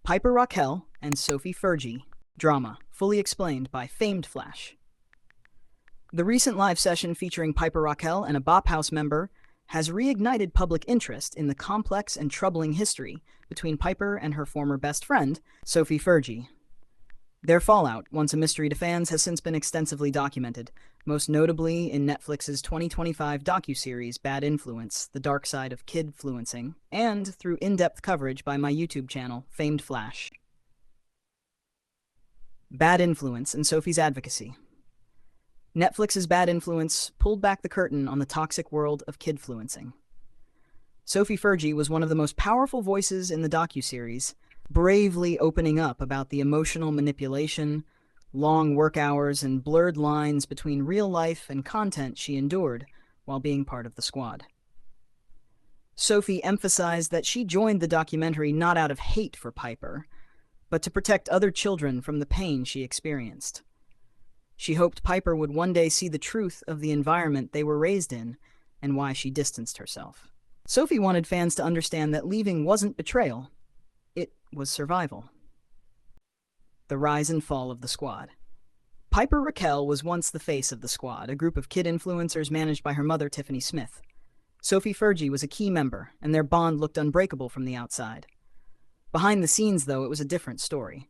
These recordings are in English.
Piper Rockelle and Sophie Fergi, drama, fully explained by famed Flash. The recent live session featuring Piper Rockelle and a Bop House member has reignited public interest in the complex and troubling history between Piper and her former best friend, Sophie Fergi. Their fallout, once a mystery to fans, has since been extensively documented, most notably in Netflix's 2025 docuseries Bad Influence, The Dark Side of Kid-Fluencing, and through in-depth coverage by my YouTube channel, Famed Flash. Bad Influence and Sophie's Advocacy. Netflix's Bad Influence pulled back the curtain on the toxic world of kid-fluencing. Sophie Fergi was one of the most powerful voices in the docuseries, bravely opening up about the emotional manipulation, long work hours, and blurred lines between real life and content she endured while being part of the squad. Sophie emphasized that she joined the documentary not out of hate for Piper, but to protect other children from the pain she experienced. She hoped Piper would one day see the truth of the environment they were raised in and why she distanced herself. Sophie wanted fans to understand that leaving wasn't betrayal, it was survival. The rise and fall of the squad. Piper Rockelle was once the face of the squad, a group of kid influencers managed by her mother, Tiffany Smith. Sophie Fergi was a key member, and their bond looked unbreakable from the outside. Behind the scenes, though, it was a different story.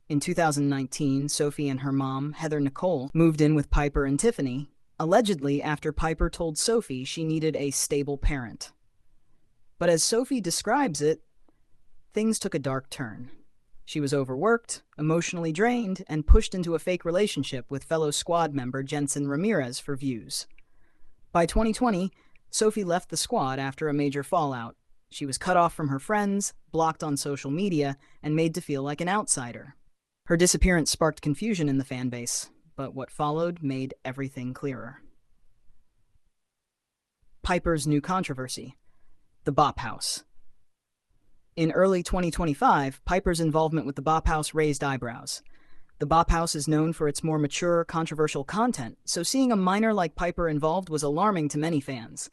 In 2019, Sophie and her mom, Heather Nicole, moved in with Piper and Tiffany, allegedly after Piper told Sophie she needed a stable parent. But as Sophie describes it, things took a dark turn. She was overworked, emotionally drained, and pushed into a fake relationship with fellow squad member Jensen Ramirez for views. By 2020, Sophie left the squad after a major fallout. She was cut off from her friends, blocked on social media, and made to feel like an outsider. Her disappearance sparked confusion in the fan base, but what followed made everything clearer. Piper's new controversy: the Bop House. In early 2025, Piper's involvement with the Bop House raised eyebrows. The Bop House is known for its more mature, controversial content, so seeing a minor like Piper involved was alarming to many fans.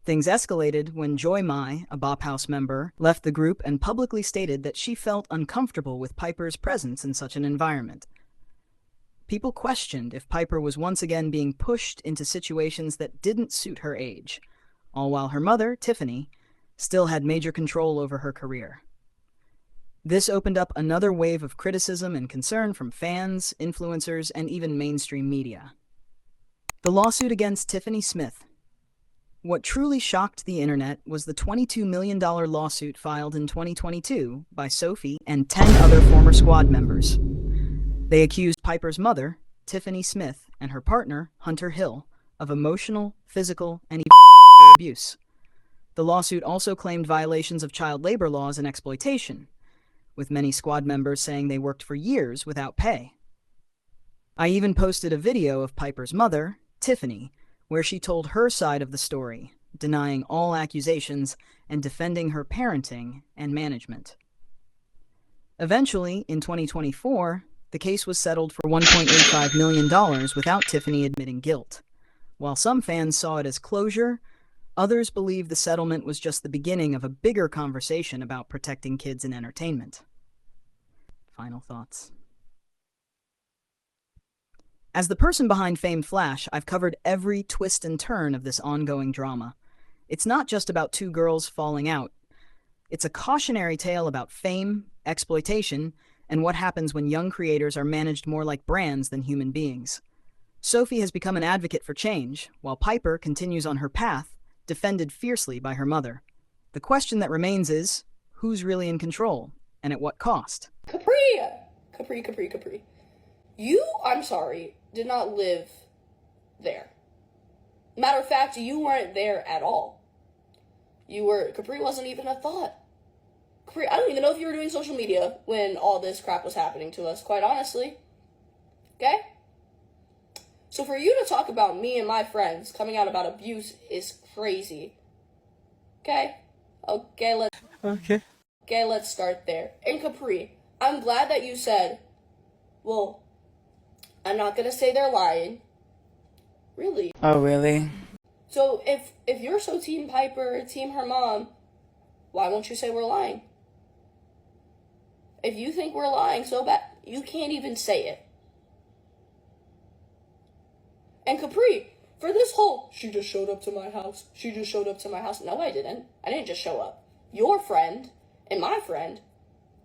Things escalated when Joy Mai, a Bop House member, left the group and publicly stated that she felt uncomfortable with Piper's presence in such an environment. People questioned if Piper was once again being pushed into situations that didn't suit her age, all while her mother, Tiffany, still had major control over her career. This opened up another wave of criticism and concern from fans, influencers, and even mainstream media. The lawsuit against Tiffany Smith. What truly shocked the internet was the $22 million lawsuit filed in 2022 by Sophie and 10 other former squad members. They accused Piper's mother, Tiffany Smith, and her partner, Hunter Hill, of emotional, physical, and even sexual abuse. The lawsuit also claimed violations of child labor laws and exploitation, with many squad members saying they worked for years without pay. I even posted a video of Piper's mother, Tiffany, where she told her side of the story, denying all accusations and defending her parenting and management. Eventually, in 2024, the case was settled for $1.85 million without Tiffany admitting guilt. While some fans saw it as closure, others believe the settlement was just the beginning of a bigger conversation about protecting kids in entertainment. Final thoughts. As the person behind Famed Flash, I've covered every twist and turn of this ongoing drama. It's not just about two girls falling out. It's a cautionary tale about fame, exploitation, and what happens when young creators are managed more like brands than human beings. Sophie has become an advocate for change, while Piper continues on her path, defended fiercely by her mother. The question that remains is, who's really in control, and at what cost? Capri. You, I'm sorry, did not live there. Matter of fact, you weren't there at all. Capri wasn't even a thought. Capri, I don't even know if you were doing social media when all this crap was happening to us, quite honestly. Okay? So for you to talk about me and my friends coming out about abuse is crazy. Okay, let's start there. And Capri, I'm glad that you said, well, I'm not gonna say they're lying. Really? Oh, really? So if you're so Team Piper, Team her mom, why won't you say we're lying? If you think we're lying so bad, you can't even say it. And Capri, for this whole, she just showed up to my house. She just showed up to my house. No, I didn't. I didn't just show up. Your friend and my friend,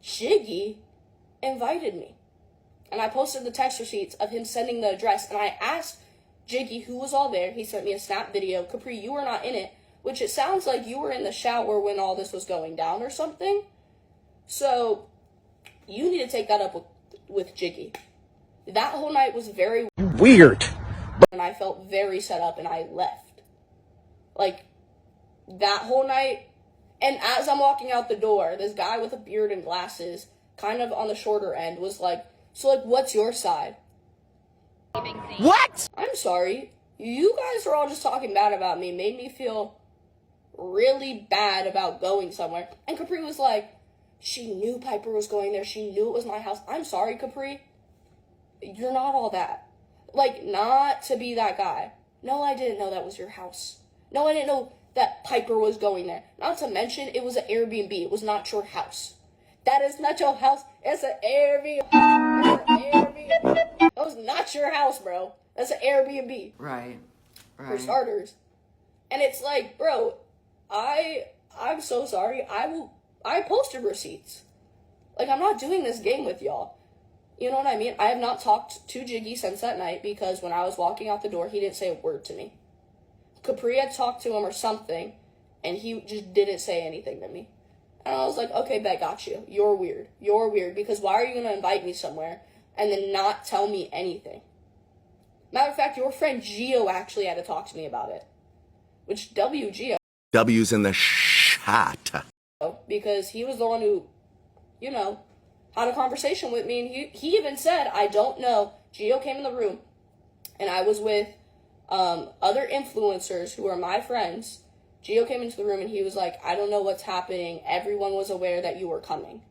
Jiggy, invited me. And I posted the text receipts of him sending the address. And I asked Jiggy who was all there. He sent me a snap video. Capri, you were not in it. Which it sounds like you were in the shower when all this was going down or something. So, you need to take that up with Jiggy. That whole night was very weird. And I felt very set up and I left. Like, that whole night. And as I'm walking out the door, this guy with a beard and glasses, kind of on the shorter end, was like, so, like, what's your side? What? I'm sorry. You guys are all just talking bad about me. Made me feel really bad about going somewhere. And Capri was like, she knew Piper was going there. She knew it was my house. I'm sorry, Capri. You're not all that. Like, not to be that guy. No, I didn't know that was your house. No, I didn't know that Piper was going there. Not to mention, it was an Airbnb. It was not your house. That is not your house. It's an Airbnb. It's an Airbnb. That was not your house, bro. That's an Airbnb. Right. For starters. And it's like, bro, I'm so sorry. I posted receipts. Like, I'm not doing this game with y'all. You know what I mean? I have not talked to Jiggy since that night because when I was walking out the door, he didn't say a word to me. Capri had talked to him or something, and he just didn't say anything to me. And I was like, okay, bet, got you. You're weird. You're weird because why are you going to invite me somewhere and then not tell me anything? Matter of fact, your friend Gio actually had to talk to me about it. Which, Gio. W's in the shot. Because he was the one who, you know, had a conversation with me, and he even said, I don't know. Gio came in the room, and I was with other influencers who are my friends. Gio came into the room, and he was like, I don't know what's happening. Everyone was aware that you were coming.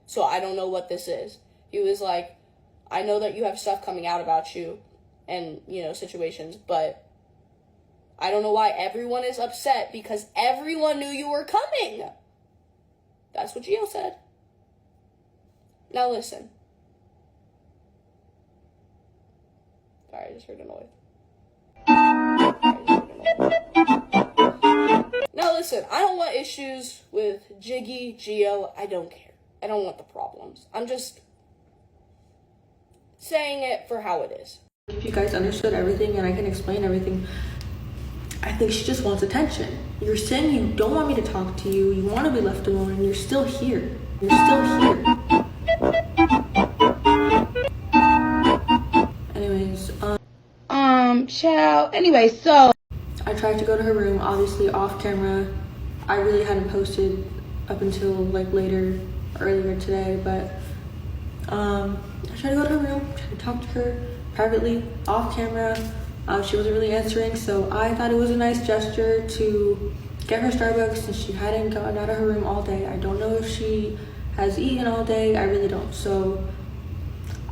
So I don't know what this is. He was like, I know that you have stuff coming out about you and, you know, situations, but I don't know why everyone is upset because everyone knew you were coming. That's what Gio said. Now listen. Sorry, I just heard a noise. Now listen, I don't want issues with Jiggy, Gio. I don't care. I don't want the problems. I'm just saying it for how it is. If you guys understood everything and I can explain everything, I think she just wants attention. You're saying you don't want me to talk to you, you want to be left alone, and you're still here. You're still here. Anyways, child. Anyway, so I tried to go to her room, obviously off camera. I really hadn't posted up until like earlier today, but I tried to go to her room, tried to talk to her privately, off camera. She wasn't really answering, so I thought it was a nice gesture to get her Starbucks since she hadn't gotten out of her room all day. I don't know if she has eaten all day, I really don't. So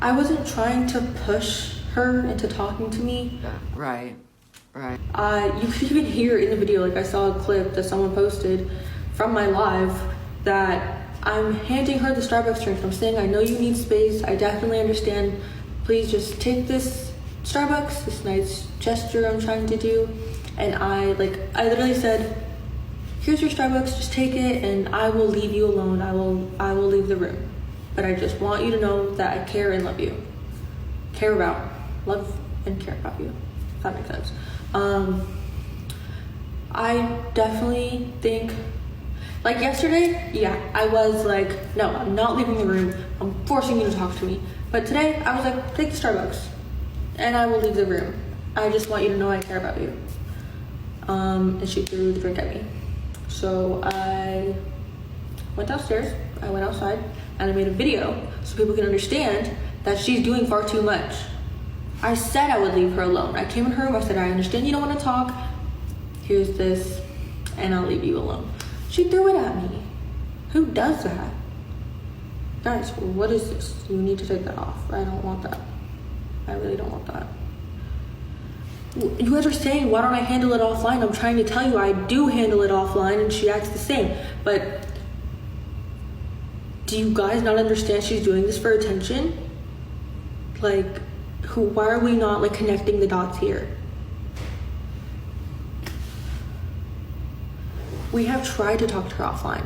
I wasn't trying to push her into talking to me. Right. You could even hear in the video, like I saw a clip that someone posted from my live that I'm handing her the Starbucks drink. I'm saying, I know you need space. I definitely understand. Please just take this Starbucks, this nice gesture I'm trying to do. And I literally said, here's your Starbucks, just take it and I will leave you alone. I will leave the room. But I just want you to know that I care and love you. Love and care about you, if that makes sense. I definitely think, like yesterday, yeah, I was like, no, I'm not leaving the room. I'm forcing you to talk to me. But today, I was like, take the Starbucks, and I will leave the room. I just want you to know I care about you. And she threw the drink at me. So I went downstairs, I went outside, and I made a video so people can understand that she's doing far too much. I said I would leave her alone. I came in her room, I said, I understand you don't want to talk. Here's this, and I'll leave you alone. She threw it at me. Who does that? Guys, what is this? You need to take that off. I don't want that. I really don't want that. You guys are saying, why don't I handle it offline? I'm trying to tell you I do handle it offline, and she acts the same. But do you guys not understand she's doing this for attention? Like, why are we not like connecting the dots here? We have tried to talk to her offline.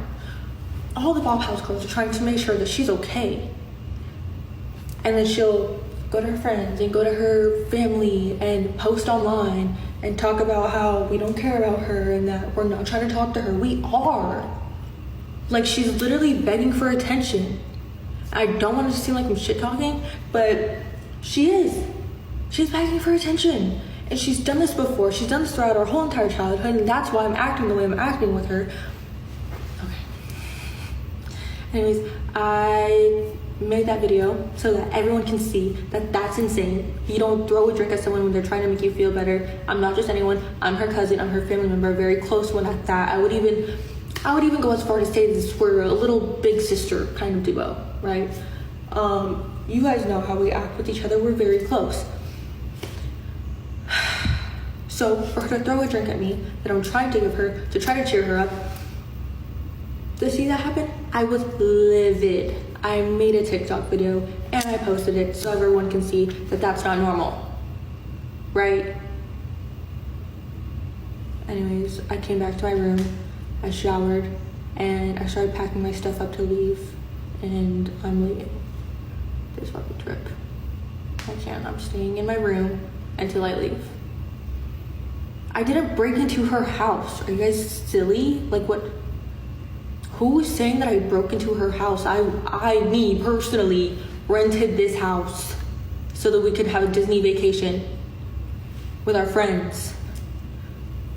All the Bop House girls are trying to make sure that she's okay. And then she'll go to her friends and go to her family and post online and talk about how we don't care about her and that we're not trying to talk to her. We are. Like, she's literally begging for attention. I don't want it to seem like I'm shit talking, but she is. She's begging for attention. And she's done this before. She's done this throughout her whole entire childhood, and that's why I'm acting the way I'm acting with her. Okay. Anyways, I made that video so that everyone can see that that's insane. You don't throw a drink at someone when they're trying to make you feel better. I'm not just anyone. I'm her cousin. I'm her family member, a very close one at that. I would even go as far to say this, we're a little big sister kind of duo, right? You guys know how we act with each other. We're very close. So for her to throw a drink at me that I'm trying to give her to try to cheer her up, to see that happen, I was livid. I made a TikTok video and I posted it so everyone can see that that's not normal, right? Anyways, I came back to my room, I showered, and I started packing my stuff up to leave, and I'm leaving this fucking trip. I'm staying in my room until I leave. I didn't break into her house. Are you guys silly? Like, what? Who is saying that I broke into her house? Me personally rented this house so that we could have a Disney vacation with our friends.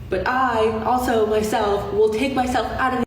But I also myself will take myself out of